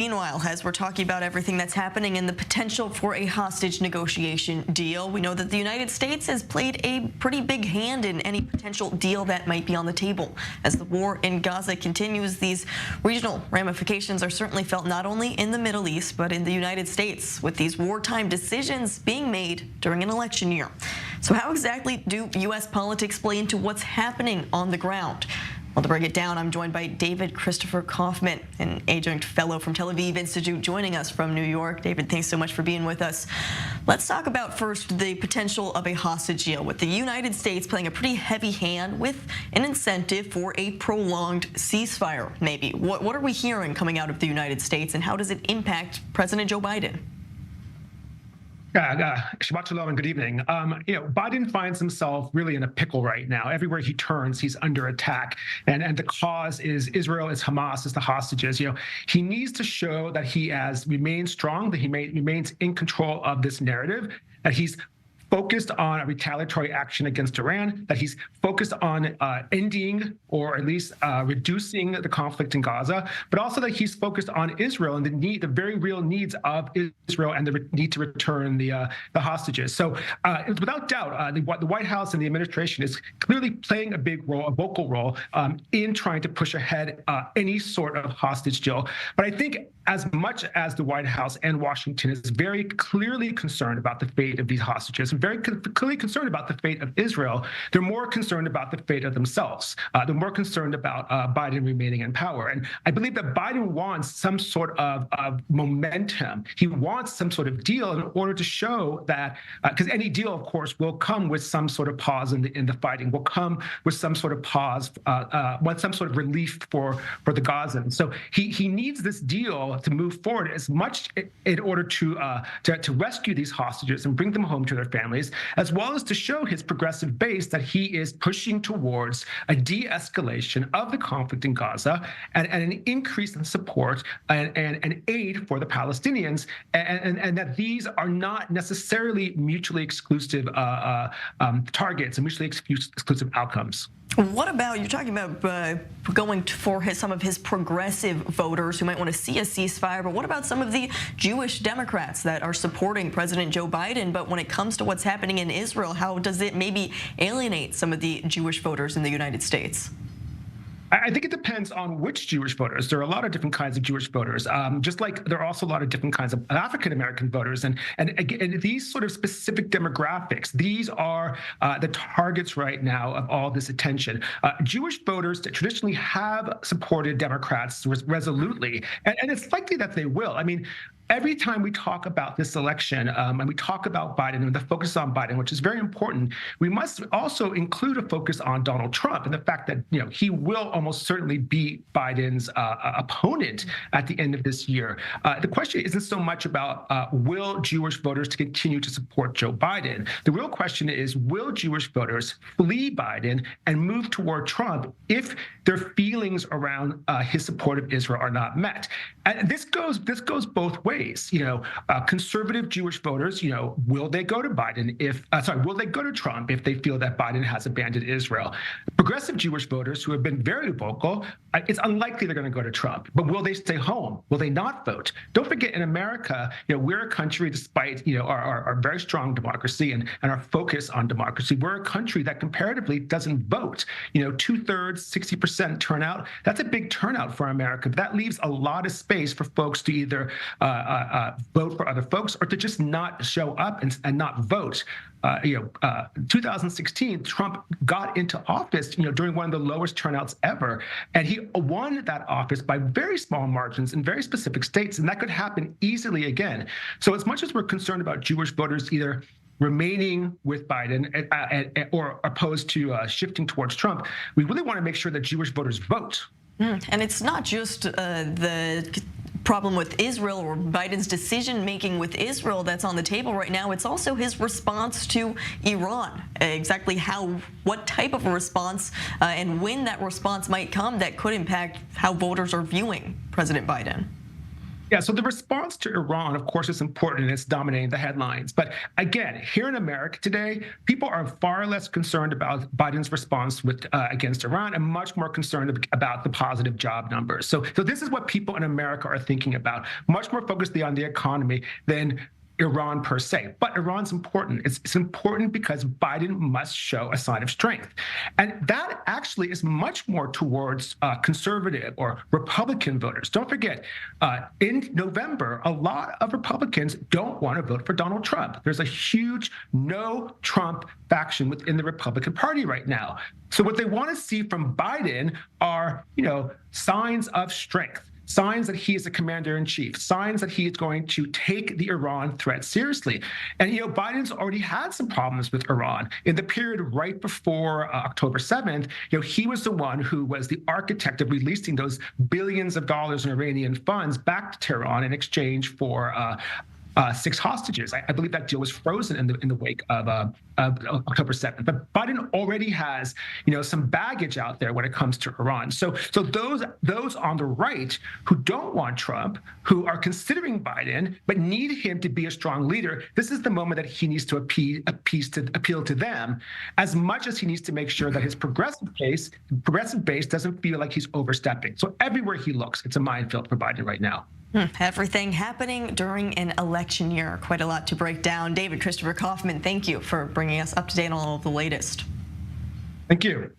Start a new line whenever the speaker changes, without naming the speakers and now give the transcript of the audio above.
Meanwhile, as we're talking about everything that's happening and the potential for a hostage negotiation deal, we know that the United States has played a pretty big hand in any potential deal that might be on the table. As the war in Gaza continues, these regional ramifications are certainly felt not only in the Middle East, but in the United States, with these wartime decisions being made during an election year. So how exactly do U.S. politics play into what's happening on the ground? Well, to break it down, I'm joined by David Christopher Kaufman, an adjunct fellow from Tel Aviv Institute, joining us from New York. David, thanks so much for being with us. Let's talk about first the potential of a hostage deal, with the United States playing a pretty heavy hand with an incentive for a prolonged ceasefire, maybe. What are we hearing coming out of the United States, and how does it impact President Joe Biden?
Shabbat shalom and good evening. Biden finds himself really in a pickle right now. Everywhere he turns, he's under attack, and the cause is Israel, is Hamas, is the hostages. He needs to show that he has remained strong, that he remains in control of this narrative, that he's focused on a retaliatory action against Iran, that he's focused on ending or at least reducing the conflict in Gaza, but also that he's focused on Israel and the very real needs of Israel and the need to return the hostages. So without doubt, the White House and the administration is clearly playing a big role, a vocal role in trying to push ahead any sort of hostage deal. But I think as much as the White House and Washington is very clearly concerned about the fate of these hostages, very clearly concerned about the fate of Israel, they're more concerned about the fate of themselves. They're more concerned about Biden remaining in power. And I believe that Biden wants some sort of momentum. He wants some sort of deal in order to show that, because any deal, of course, will come with some sort of pause in the fighting, will come with some sort of pause, some sort of relief for the Gazans. So he needs this deal to move forward as much in order to rescue these hostages and bring them home to their families, as well as to show his progressive base that he is pushing towards a de-escalation of the conflict in Gaza and an increase in support and aid for the Palestinians, and that these are not necessarily mutually exclusive targets and mutually exclusive outcomes.
What about, you're talking about going for some of his progressive voters who might want to see a ceasefire, but what about some of the Jewish Democrats that are supporting President Joe Biden? But when it comes to what's happening in Israel, how does it maybe alienate some of the Jewish voters in the United States?
I think it depends on which Jewish voters. There are a lot of different kinds of Jewish voters, just like there are also a lot of different kinds of African-American voters. And these sort of specific demographics, these are the targets right now of all this attention. Jewish voters that traditionally have supported Democrats resolutely, and it's likely that they will. I mean, every time we talk about this election and we talk about Biden and the focus on Biden, which is very important, we must also include a focus on Donald Trump and the fact that he will almost certainly be Biden's opponent at the end of this year. The question isn't so much about will Jewish voters to continue to support Joe Biden. The real question is, will Jewish voters flee Biden and move toward Trump if their feelings around his support of Israel are not met? And this goes both ways. Conservative Jewish voters, will they go to Biden will they go to Trump if they feel that Biden has abandoned Israel? Progressive Jewish voters who have been very vocal, it's unlikely they're going to go to Trump, but will they stay home? Will they not vote? Don't forget, in America, we're a country, despite, our very strong democracy and our focus on democracy, we're a country that comparatively doesn't vote. 2/3, 60% turnout, that's a big turnout for America. But that leaves a lot of space for folks to either vote for other folks or to just not show up and not vote. 2016, Trump got into office, during one of the lowest turnouts ever, and he won that office by very small margins in very specific states, and that could happen easily again. So as much as we're concerned about Jewish voters either remaining with Biden or opposed to shifting towards Trump, we really want to make sure that Jewish voters vote.
And it's not just the problem with Israel or Biden's decision-making with Israel that's on the table right now. It's also his response to Iran. Exactly what type of a response and when that response might come that could impact how voters are viewing President Biden.
Yeah, so the response to Iran, of course, is important and it's dominating the headlines. But again, here in America today, people are far less concerned about Biden's response against Iran and much more concerned about the positive job numbers. So this is what people in America are thinking about, much more focused on the economy than Iran per se. But Iran's important. It's important because Biden must show a sign of strength. And that actually is much more towards conservative or Republican voters. Don't forget, in November, a lot of Republicans don't want to vote for Donald Trump. There's a huge no Trump faction within the Republican Party right now. So what they want to see from Biden are, signs of strength. Signs that he is a commander-in-chief, signs that he is going to take the Iran threat seriously. And, Biden's already had some problems with Iran. In the period right before October 7th, he was the one who was the architect of releasing those billions of dollars in Iranian funds back to Tehran in exchange for 6 hostages. I believe that deal was frozen in the wake of October 7th. But Biden already has, some baggage out there when it comes to Iran. So those on the right who don't want Trump, who are considering Biden but need him to be a strong leader, this is the moment that he needs to appeal to them, as much as he needs to make sure that his progressive base doesn't feel like he's overstepping. So everywhere he looks, it's a minefield for Biden right now.
Everything happening during an election year. Quite a lot to break down. David Christopher Kaufman, thank you for bringing us up to date on all of the latest.
Thank you.